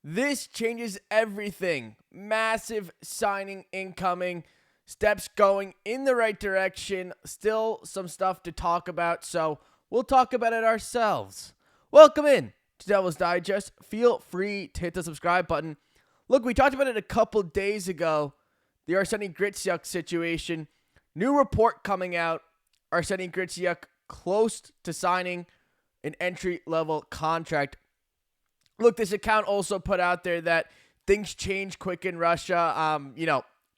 This changes everything. Massive signing incoming. Steps going in the right direction. Still some stuff to talk about, so we'll talk about it ourselves. Welcome in to Devil's Digest. Feel free to hit the subscribe button. Look, we talked about it a couple days ago. The Arseni Gritsyuk situation. New report coming out. Arseni Gritsyuk close to signing an entry-level contract. Look, this account also put out there that things change quick in Russia.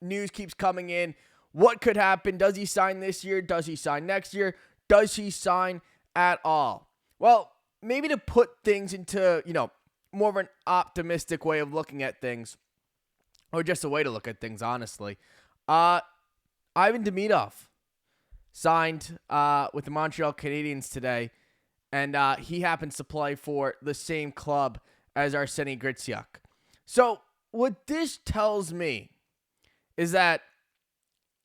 News keeps coming in. What could happen? Does he sign this year? Does he sign next year? Does he sign at all? Well, maybe to put things into, more of an optimistic way of looking at things, or just a way to look at things, honestly. Ivan Demidov signed with the Montreal Canadiens today, and he happens to play for the same club as Arseni Gritsyuk. So what this tells me is that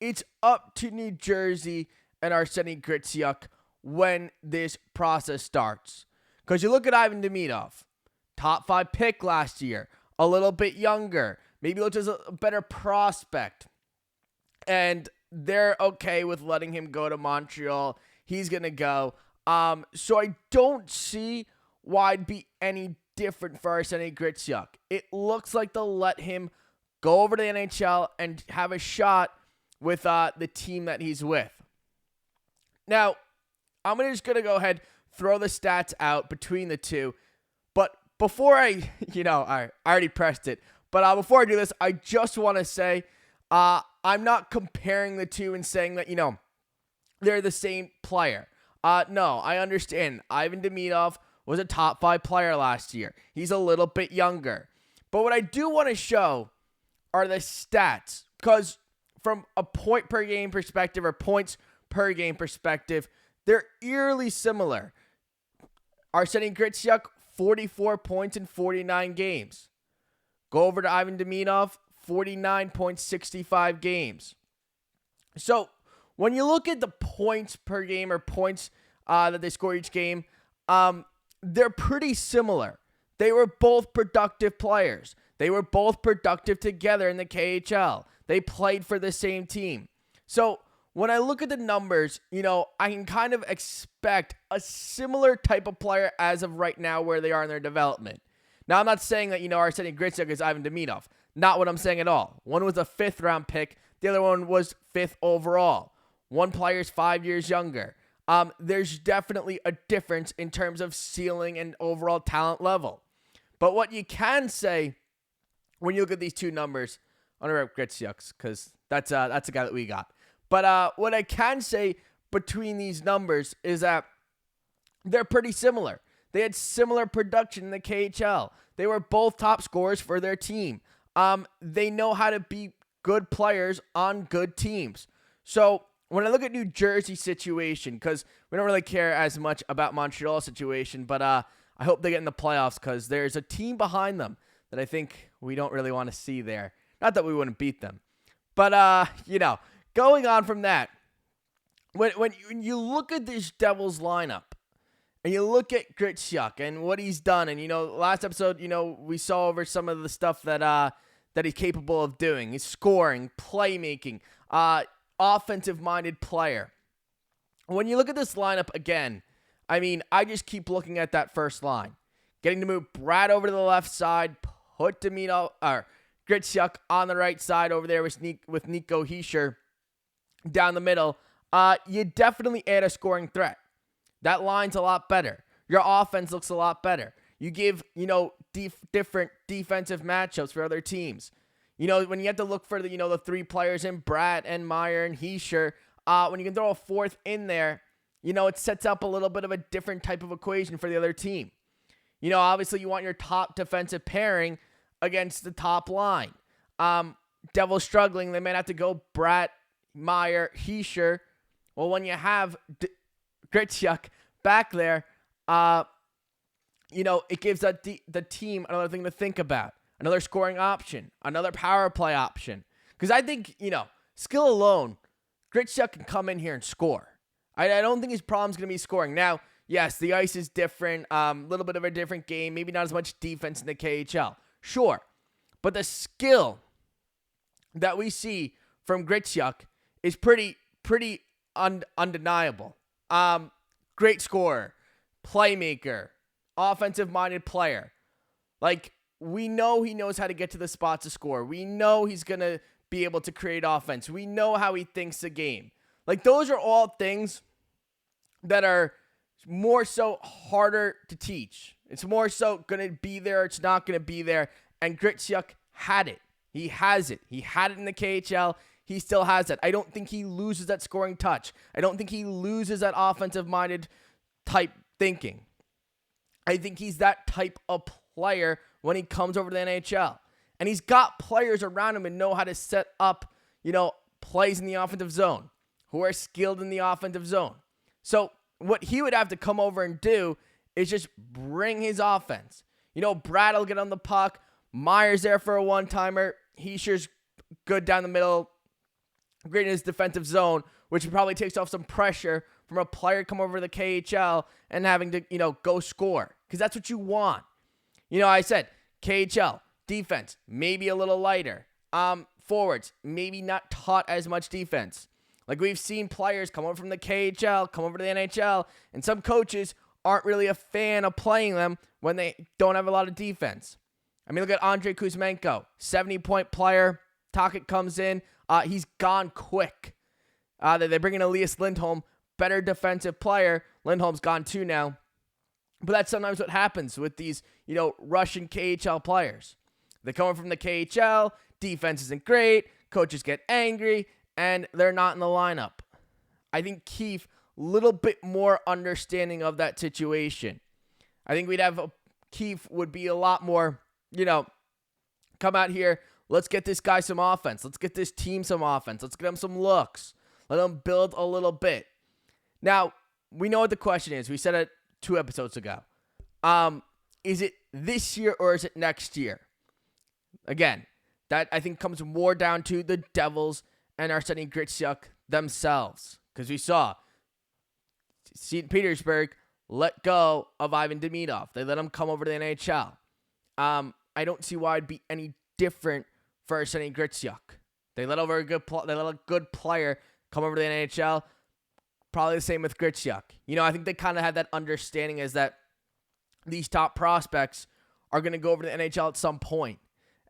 it's up to New Jersey and Arseni Gritsyuk when this process starts. Because you look at Ivan Demidov, top 5 pick last year, a little bit younger, maybe looks as a better prospect, and they're okay with letting him go to Montreal. He's going to go. So I don't see why it'd be any different for Arseni Gritsyuk. It looks like they'll let him go over to the NHL and have a shot with the team that he's with. Now, I'm just going to go ahead, throw the stats out between the two. But before I already pressed it. But before I do this, I just want to say I'm not comparing the two and saying that, they're the same player. No, I understand. Ivan Demidov was a top 5 player last year. He's a little bit younger. But what I do want to show are the stats. Because from a point per game perspective or points per game perspective, they're eerily similar. Arseni Gritsyuk, 44 points in 49 games. Go over to Ivan Demidov, 49.65 games. So when you look at the points per game or points that they score each game, they're pretty similar. They were both productive players. They were both productive together in the KHL. They played for the same team. So when I look at the numbers, I can kind of expect a similar type of player as of right now where they are in their development. Now, I'm not saying that, Arseni Gritsyuk is Ivan Demidov. Not what I'm saying at all. One was a 5th round pick. The other one was 5th overall. One player's 5 years younger. There's definitely a difference in terms of ceiling and overall talent level. But what you can say when you look at these two numbers, I'm going to rep Gritsyuk's because that's the guy that we got. But what I can say between these numbers is that they're pretty similar. They had similar production in the KHL. They were both top scorers for their team. They know how to be good players on good teams. So when I look at New Jersey situation, because we don't really care as much about Montreal situation, but I hope they get in the playoffs because there's a team behind them that I think we don't really want to see there. Not that we wouldn't beat them. But, going on from that, when you look at this Devils lineup, and you look at Gritsyuk and what he's done, and, last episode, we saw over some of the stuff that he's capable of doing. He's scoring, playmaking, offensive-minded player. When you look at this lineup again, I just keep looking at that first line. Getting to move Bratt over to the left side, put Gritsyuk on the right side over there with Nico Hischier down the middle. You definitely add a scoring threat. That line's a lot better. Your offense looks a lot better. You give, different defensive matchups for other teams. When you have to look for the 3 players in Bratt and Meier and Hischier, when you can throw a 4th in there, it sets up a little bit of a different type of equation for the other team. Obviously you want your top defensive pairing against the top line. Devils struggling, they might have to go Bratt, Meier, Hischier. Well, when you have Gritsyuk back there, it gives the team another thing to think about. Another scoring option. Another power play option. Because I think, skill alone, Gritsyuk can come in here and score. I don't think his problem's going to be scoring. Now, yes, the ice is different. A little bit of a different game. Maybe not as much defense in the KHL. Sure. But the skill that we see from Gritsyuk is pretty undeniable. Great scorer, playmaker, offensive-minded player. Like, we know he knows how to get to the spot to score. We know he's going to be able to create offense. We know how he thinks the game. Like, those are all things that are more so harder to teach. It's more so going to be there. It's not going to be there. And Gritsyuk had it. He has it. He had it in the KHL. He still has it. I don't think he loses that scoring touch. I don't think he loses that offensive-minded type thinking. I think he's that type of player when he comes over to the NHL. And he's got players around him and know how to set up, plays in the offensive zone, who are skilled in the offensive zone. So what he would have to come over and do is just bring his offense. Bratt will get on the puck. Meier's there for a one-timer. Hischier's good down the middle, great in his defensive zone, which probably takes off some pressure from a player come over to the KHL and having to, go score. Because that's what you want. I said, KHL, defense, maybe a little lighter. Forwards, maybe not taught as much defense. Like, we've seen players come over from the KHL, come over to the NHL, and some coaches aren't really a fan of playing them when they don't have a lot of defense. I mean, look at Andrei Kuzmenko, 70-point player. Tocchet comes in. He's gone quick. They bring in Elias Lindholm, better defensive player. Lindholm's gone too now. But that's sometimes what happens with these, Russian KHL players. They come in from the KHL, defense isn't great, coaches get angry, and they're not in the lineup. I think Keefe, a little bit more understanding of that situation. I think Keefe would be a lot more, come out here, let's get this guy some offense. Let's get this team some offense. Let's get him some looks. Let him build a little bit. Now, we know what the question is. We said it 2 episodes ago. Is it this year or is it next year? Again, that I think comes more down to the Devils and Arseni Gritsyuk themselves. Because we saw St. Petersburg let go of Ivan Demidov. They let him come over to the NHL. I don't see why it'd be any different for Arseni Gritsyuk. They let a good player come over to the NHL. Probably the same with Gritsyuk. I think they kind of had that understanding is that these top prospects are going to go over to the NHL at some point.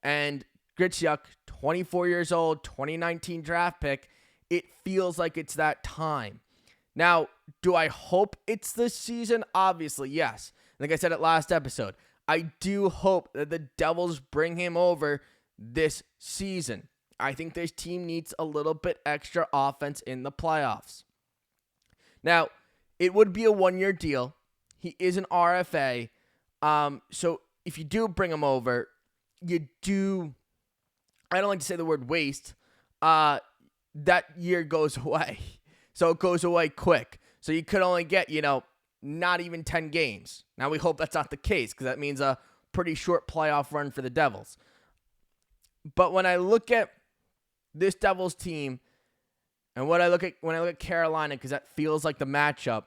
And Gritsyuk, 24 years old, 2019 draft pick, it feels like it's that time. Now, do I hope it's this season? Obviously, yes. Like I said at last episode, I do hope that the Devils bring him over this season. I think this team needs a little bit extra offense in the playoffs. Now, it would be a 1-year deal. He is an RFA. So if you do bring him over, I don't like to say the word waste, that year goes away. So it goes away quick. So you could only get, not even 10 games. Now we hope that's not the case because that means a pretty short playoff run for the Devils. But when I look at this Devils team and when I look at Carolina, because that feels like the matchup,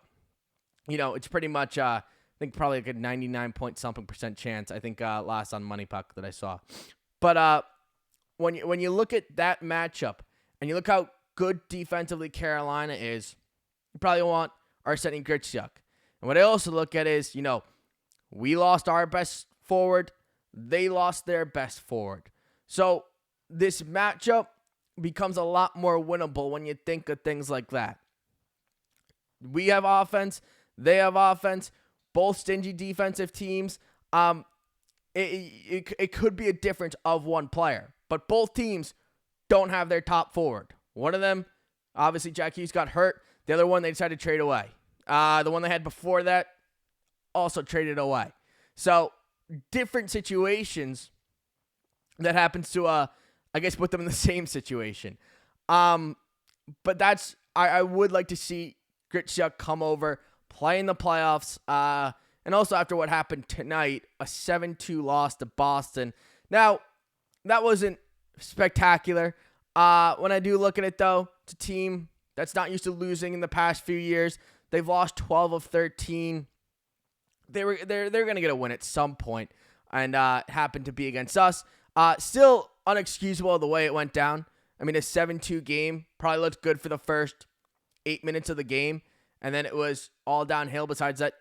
it's pretty much, I think probably like a 99-point-something% chance, I think last on Money Puck that I saw. But when you look at that matchup and you look how good defensively Carolina is, you probably want Arseni Gritsyuk. And what I also look at is, we lost our best forward. They lost their best forward. So this matchup becomes a lot more winnable when you think of things like that. We have offense. They have offense. Both stingy defensive teams. It could be a difference of one player. But both teams don't have their top forward. One of them, obviously, Jack Hughes got hurt. The other one, they decided to trade away. The one they had before that, also traded away. So, different situations that happens to, I guess, put them in the same situation. But I would like to see Gritsyuk come over, play in the playoffs, and also after what happened tonight, a 7-2 loss to Boston. Now, that wasn't spectacular. When I do look at it, though, it's a team that's not used to losing in the past few years. They've lost 12 of 13. They're going to get a win at some point. and it happened to be against us. Still unexcusable the way it went down. I mean, a 7-2 game probably looked good for the first 8 minutes of the game, and then it was all downhill besides that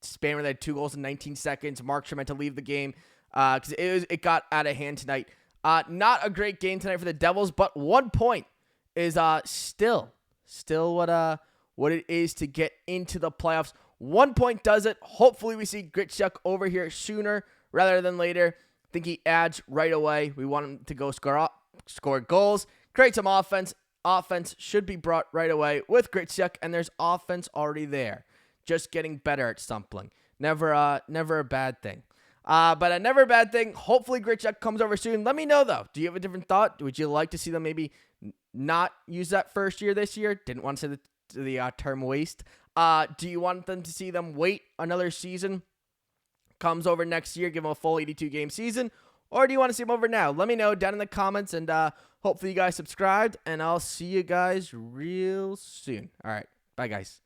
span where they had 2 goals in 19 seconds. Markstrom had to leave the game because it got out of hand tonight. Not a great game tonight for the Devils, but 1 point is still what it is to get into the playoffs. 1 point does it. Hopefully we see Gritsyuk over here sooner rather than later. I think he adds right away. We want him to go score goals, create some offense. Offense should be brought right away with Gritsyuk, and there's offense already there. Just getting better at something. Never a bad thing. But a never a bad thing. Hopefully Gritsyuk comes over soon. Let me know, though. Do you have a different thought? Would you like to see them maybe not use that first year this year? Didn't want to say the term waste. Do you want them to see them wait another season? Comes over next year, give them a full 82-game season? Or do you want to see them over now? Let me know down in the comments, and hopefully you guys subscribed, and I'll see you guys real soon. All right. Bye, guys.